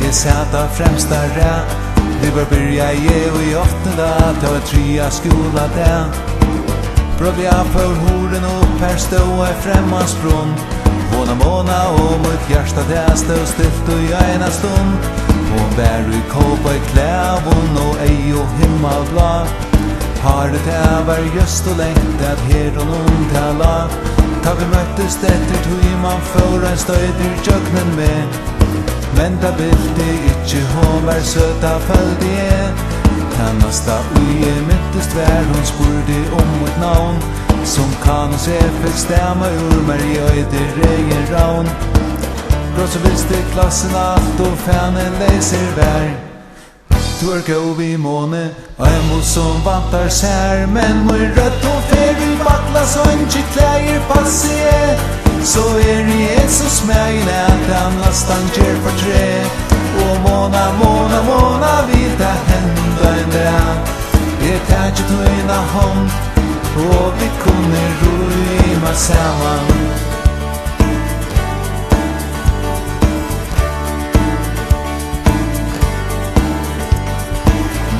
Jeg sæta fremsta ræd. Vi var byrjaði i 8. Det var triðja skúladag. Bráddliga for hurðin upp, her stod ei fremmands sprund. Hon måna og mitt hjartað det stod stilt i eina stund. Hon var i cowboyklæðum og eygu himmalblá. Hárið det var ljóst og langt, at herðunum tala. Ta vi møttust eftir tíman, fór ein stoytur gjøgnum med. Men da bilti ikkje hon var søta føldi jeg. Tennasta ui møttust hver hon spurdi mitt navn. Som kan se fikk stemma ur meg i Regin Ravn. Brått så visste klassen alt og fanen leser hver. Du gå vi måne, og en mot som vantar sær. Men må rødt og fer i bakla, så ikke klæger passe jeg. Så jeg så smægen at han lastan gjør for tre. Og måna vil ta henda en dag. Jeg tar ikke tøyna hånd, og vi kunne røyma saman.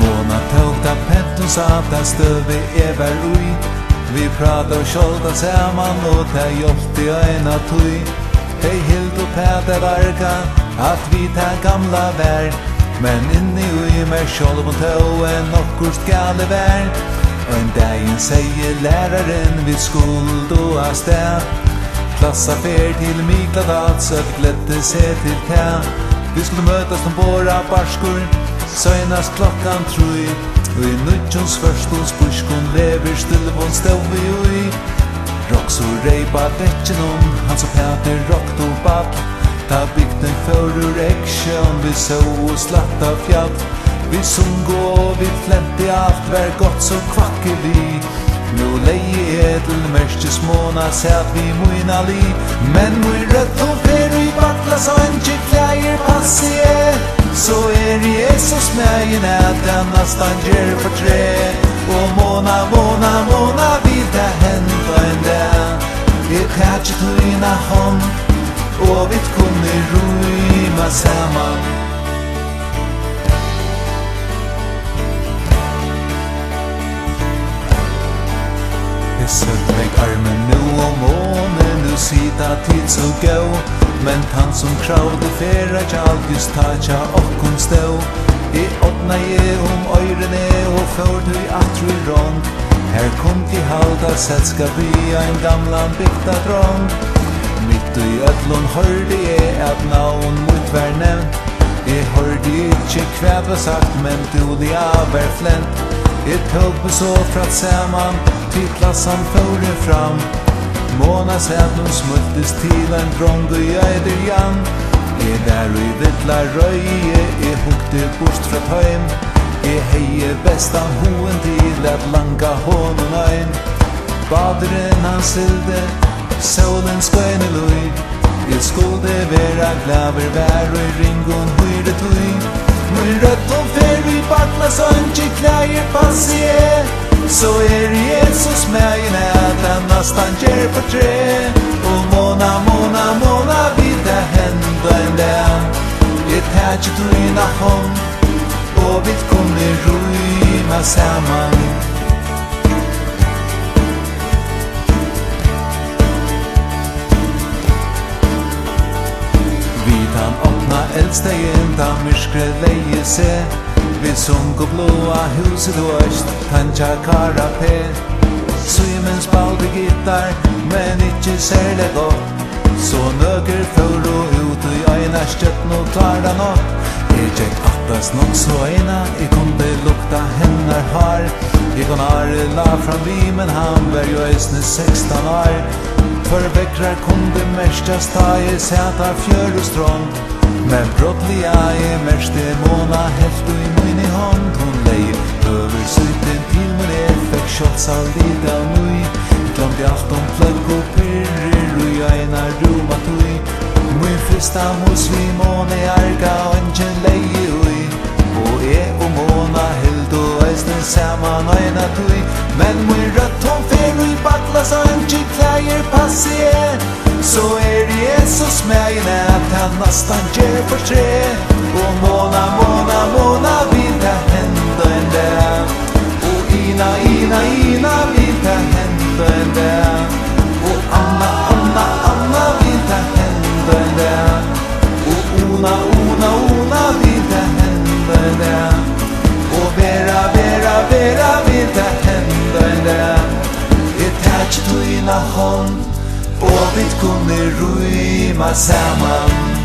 Måna tog da pentun sa da støvi var ui. Vi prata og skjolda saman, og ta hjelpte eina tøy. Hei hild og pæta varga, at vi ta gamla vær. Men inni ui meg skjolda på tøy nokkurst gale vær. Og en dagen sier læraren vi skuld og av sted. Klassa fer til Mikladat, så vi gledde seg til tæ. Vi skulle møtast båra barskur, søgnast klokkan 3. Og i nødjons førstons buskon lever stillevån stod vi ui. Roks og reipa dekkenom, hans og Peter rokt og bad. Ta bygden førur eksjøn, vi så og slatta fjall. Vi sung og vi flente alt, vær godt så kvakke vi. Nå leie edel merskes måna, sæt vi moina li. Men mui rødt og fer i bakla, så ikke klæger passe jeg. Så jeg så smægen at jeg nastan gjør for tre. Og måna vil ta henda en dag. Jeg tar ikke tøyna hånd, og vi kunne røyma saman. Jeg søtt meg armen nu og månen, nu sida tid så gå. Men han som kravde færa jalgus taja okkom stå. Jeg åpna jeg øyrene og ført i atru rond. Her kom de halda selskap i en gamlan bygda drong. Mitt i ødlun hørte jeg at navn mot var nevnt. Jeg hørte ikke hva var sagt, men du var flent. Jeg tog på så fra saman, til klassan fører fram. Måna sætlun smultes til en drong og jeg Jan. Jeg var i vittla røye, jeg hukte bort fra tøym. Jeg heie bestan hoen til at langa hånden øyn. Baderen han silde, solen skøyne løy. Jeg skulle være glaver vær og i ringon høyre tøy. Mun rødt og fer i bakla, så ikke klæger passe jeg. Så jeg så smægen at han nastan gjør for tre. Og måna vil ta henda en dag. Jeg tar ikke tøyna hånd, og vi kunne røyma saman. Vi tan åpna eldstegen da myskre leie seg. Vi sung og blåa huset og øst, tanja karapé. Symen spalte gitar, men ikkje særlig godt. Så nøker for og ut i eina støtten og klara nok. Jeg tjekk attas nok så eina, jeg kunne lukta hennar har. Jeg kon are la fram vi, men han var jo eisne 16 år. For vekkrar kunde merskast ta jeg sæta fjør og strong. Men Bráddliga merste måna helt og i min i hånd. Hun leie over syten til min fikk kjolsa litt av mui. Glemte alt pløgg og pyrrer og eina roma tui. Min frista hos vi måne arga og ingen leie ui. Og og måna held og eisne saman eina tui. Men min rødt hon fer i bakla, så ikke klæger passe jeg. Så jeg så smægen at han nastan gjør for tre. Og måna, måna, måna vil det hända en dag. Og ina, ina, ina vil det hända en dag. Og Anna, Anna, Anna vil det hända en dag. Og Ona, Ona, Ona vil det hända en dag. Og Vera, Vera, Vera vil det hända en dag. Jeg tar ikke tøyna hånd, og vi kunne rymma saman.